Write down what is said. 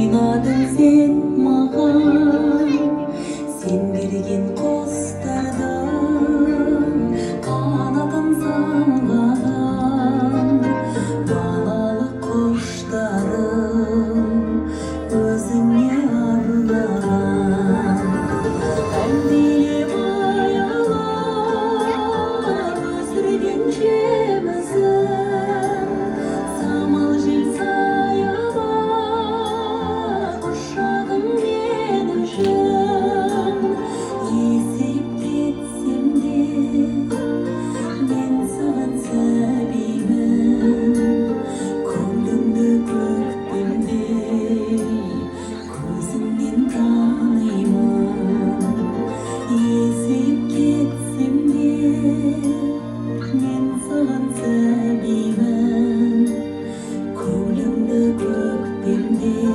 ойнадың сен маған, сен берген құстардың қанатын самғаған балалық құштарым өзіңе арнаған. Әндилеп аялап өсірген жемісім, самал жел саябақ құшағым мен үшін. Есейіп кетсем де мен саған сәбимін, көңілімді көктемдей көзіңнен танимын. Есейіп кетсем де мен саған сәбимін, көңілімді көктемдей